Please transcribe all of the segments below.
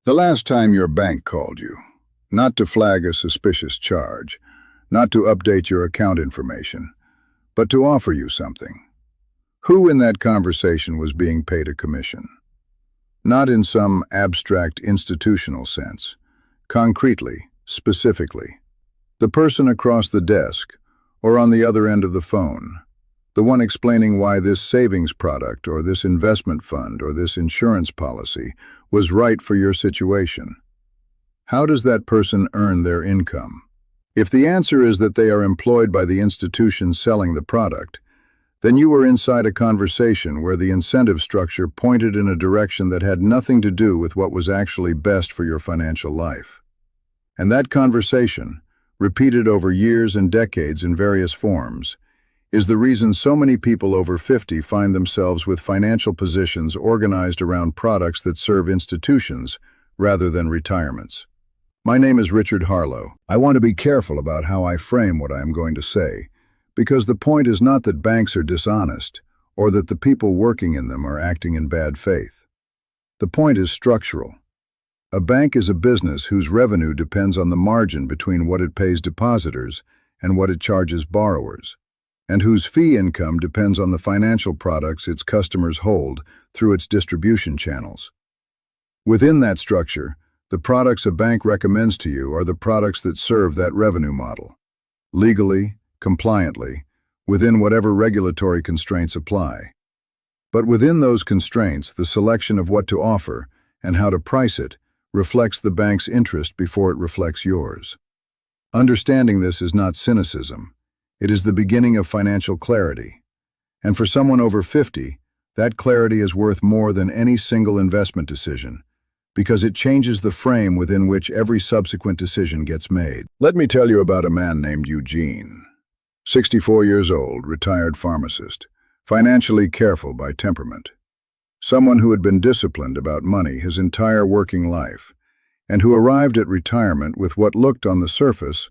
The last time your bank called you, not to flag a suspicious charge, not to update your account information, but to offer you something. Who in that conversation was being paid a commission? Not in some abstract institutional sense. Concretely, specifically. The person across the desk, or on the other end of the phone. The one explaining why this savings product or this investment fund or this insurance policy was right for your situation. How does that person earn their income? If the answer is that they are employed by the institution selling the product, then you were inside a conversation where the incentive structure pointed in a direction that had nothing to do with what was actually best for your financial life. And that conversation, repeated over years and decades in various forms, is the reason so many people over 50 find themselves with financial positions organized around products that serve institutions rather than retirements. My name is Richard Harlow. I want to be careful about how I frame what I am going to say, because the point is not that banks are dishonest or that the people working in them are acting in bad faith. The point is structural. A bank is a business whose revenue depends on the margin between what it pays depositors and what it charges borrowers, and whose fee income depends on the financial products its customers hold through its distribution channels. Within that structure, the products a bank recommends to you are the products that serve that revenue model, legally, compliantly, within whatever regulatory constraints apply. But within those constraints, the selection of what to offer and how to price it reflects the bank's interest before it reflects yours. Understanding this is not cynicism. It is the beginning of financial clarity. And for someone over 50, that clarity is worth more than any single investment decision, because it changes the frame within which every subsequent decision gets made. Let me tell you about a man named Eugene. 64 years old, retired pharmacist, financially careful by temperament. Someone who had been disciplined about money his entire working life, and who arrived at retirement with what looked on the surface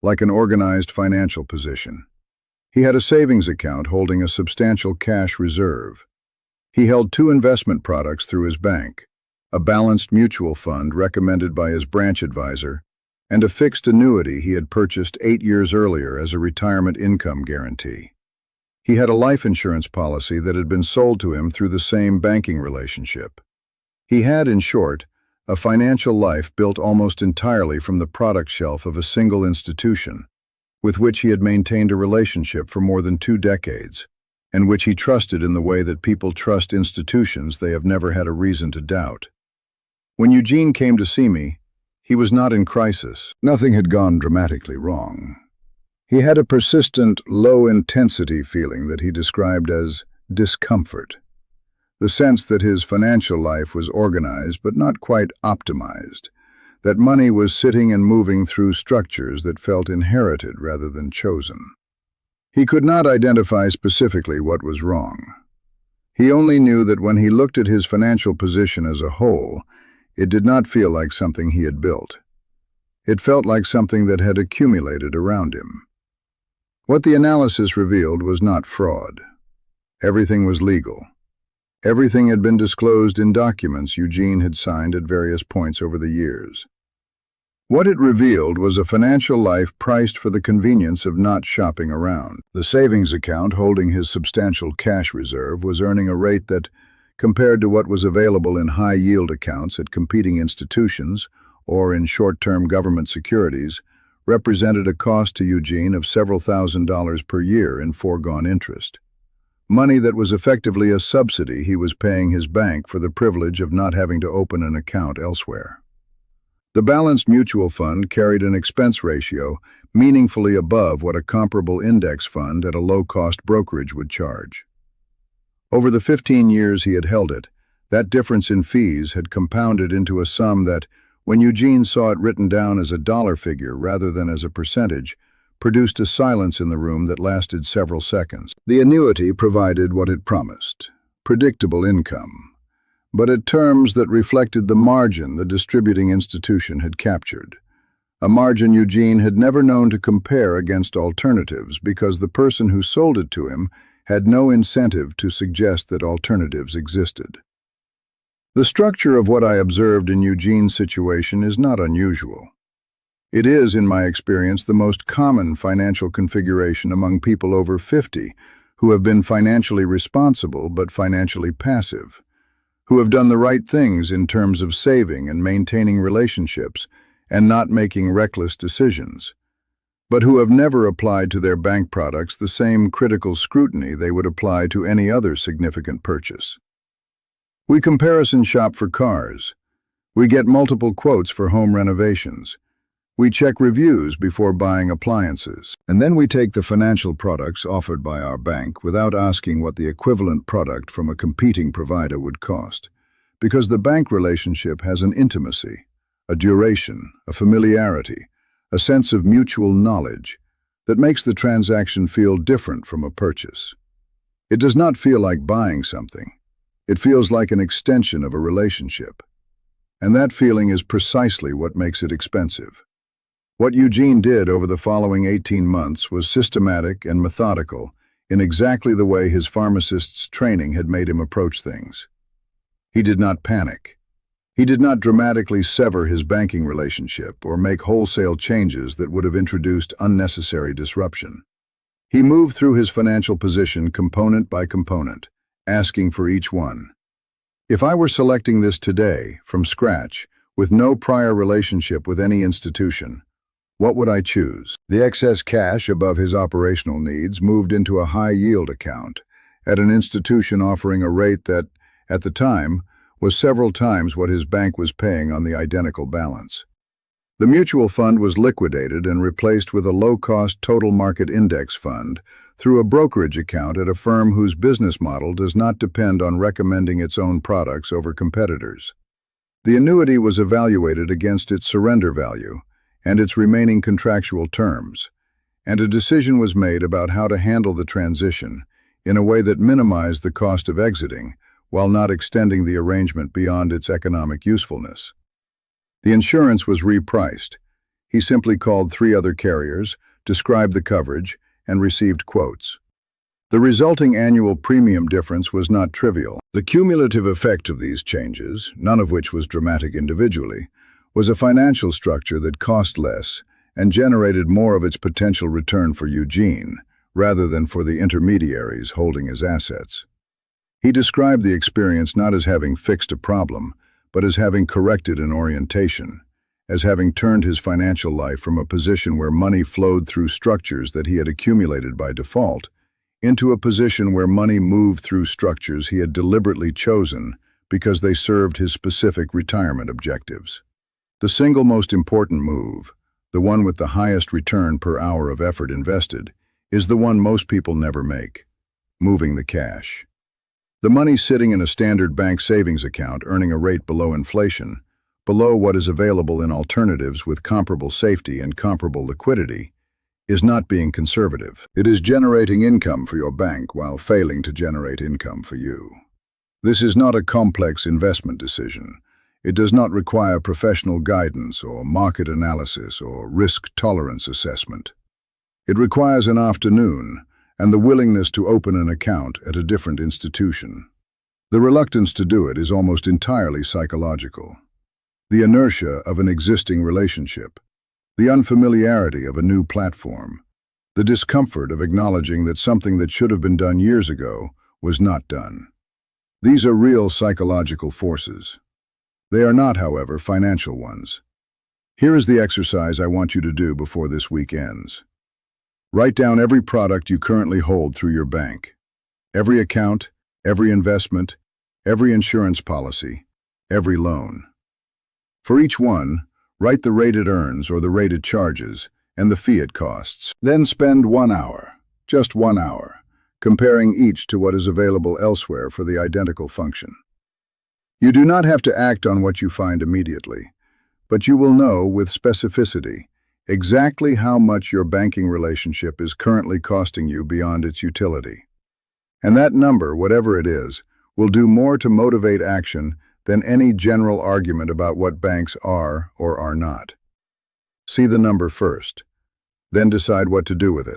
like an organized financial position. He had a savings account holding a substantial cash reserve. He held 2 investment products through his bank, a balanced mutual fund recommended by his branch advisor, and a fixed annuity he had purchased 8 years earlier as a retirement income guarantee. He had a life insurance policy that had been sold to him through the same banking relationship. He had, in short, a financial life built almost entirely from the product shelf of a single institution, with which he had maintained a relationship for more than 2 decades, and which he trusted in the way that people trust institutions they have never had a reason to doubt. When Eugene came to see me, he was not in crisis. Nothing had gone dramatically wrong. He had a persistent, low-intensity feeling that he described as discomfort. The sense that his financial life was organized but not quite optimized, that money was sitting and moving through structures that felt inherited rather than chosen. He could not identify specifically what was wrong. He only knew that when he looked at his financial position as a whole, it did not feel like something he had built. It felt like something that had accumulated around him. What the analysis revealed was not fraud. Everything was legal. Everything had been disclosed in documents Eugene had signed at various points over the years. What it revealed was a financial life priced for the convenience of not shopping around. The savings account holding his substantial cash reserve was earning a rate that, compared to what was available in high-yield accounts at competing institutions or in short-term government securities, represented a cost to Eugene of several $1,000s per year in foregone interest. Money that was effectively a subsidy he was paying his bank for the privilege of not having to open an account elsewhere. The balanced mutual fund carried an expense ratio meaningfully above what a comparable index fund at a low-cost brokerage would charge. Over the 15 years he had held it, that difference in fees had compounded into a sum that, when Eugene saw it written down as a dollar figure rather than as a percentage, produced a silence in the room that lasted several seconds. The annuity provided what it promised, predictable income, but at terms that reflected the margin the distributing institution had captured. A margin Eugene had never known to compare against alternatives because the person who sold it to him had no incentive to suggest that alternatives existed. The structure of what I observed in Eugene's situation is not unusual. It is, in my experience, the most common financial configuration among people over 50 who have been financially responsible but financially passive, who have done the right things in terms of saving and maintaining relationships and not making reckless decisions, but who have never applied to their bank products the same critical scrutiny they would apply to any other significant purchase. We comparison shop for cars. We get multiple quotes for home renovations. We check reviews before buying appliances. And then we take the financial products offered by our bank without asking what the equivalent product from a competing provider would cost, because the bank relationship has an intimacy, a duration, a familiarity, a sense of mutual knowledge that makes the transaction feel different from a purchase. It does not feel like buying something. It feels like an extension of a relationship. And that feeling is precisely what makes it expensive. What Eugene did over the following 18 months was systematic and methodical in exactly the way his pharmacist's training had made him approach things. He did not panic. He did not dramatically sever his banking relationship or make wholesale changes that would have introduced unnecessary disruption. He moved through his financial position component by component, asking for each one. If I were selecting this today, from scratch, with no prior relationship with any institution, what would I choose? The excess cash above his operational needs moved into a high-yield account at an institution offering a rate that, at the time, was several times what his bank was paying on the identical balance. The mutual fund was liquidated and replaced with a low-cost total market index fund through a brokerage account at a firm whose business model does not depend on recommending its own products over competitors. The annuity was evaluated against its surrender value and its remaining contractual terms, and a decision was made about how to handle the transition in a way that minimized the cost of exiting while not extending the arrangement beyond its economic usefulness. The insurance was repriced. He simply called 3 other carriers, described the coverage, and received quotes. The resulting annual premium difference was not trivial. The cumulative effect of these changes, none of which was dramatic individually, was a financial structure that cost less and generated more of its potential return for Eugene, rather than for the intermediaries holding his assets. He described the experience not as having fixed a problem, but as having corrected an orientation, as having turned his financial life from a position where money flowed through structures that he had accumulated by default, into a position where money moved through structures he had deliberately chosen because they served his specific retirement objectives. The single most important move, the one with the highest return per hour of effort invested, is the one most people never make: moving the cash. The money sitting in a standard bank savings account earning a rate below inflation, below what is available in alternatives with comparable safety and comparable liquidity, is not being conservative. It is generating income for your bank while failing to generate income for you. This is not a complex investment decision. It does not require professional guidance or market analysis or risk tolerance assessment. It requires an afternoon and the willingness to open an account at a different institution. The reluctance to do it is almost entirely psychological. The inertia of an existing relationship, the unfamiliarity of a new platform, the discomfort of acknowledging that something that should have been done years ago was not done. These are real psychological forces. They are not, however, financial ones. Here is the exercise I want you to do before this week ends. Write down every product you currently hold through your bank. Every account, every investment, every insurance policy, every loan. For each one, write the rate it earns or the rate it charges and the fee it costs. Then spend 1 hour, just 1 hour, comparing each to what is available elsewhere for the identical function. You do not have to act on what you find immediately, but you will know with specificity exactly how much your banking relationship is currently costing you beyond its utility. And that number, whatever it is, will do more to motivate action than any general argument about what banks are or are not. See the number first, then decide what to do with it.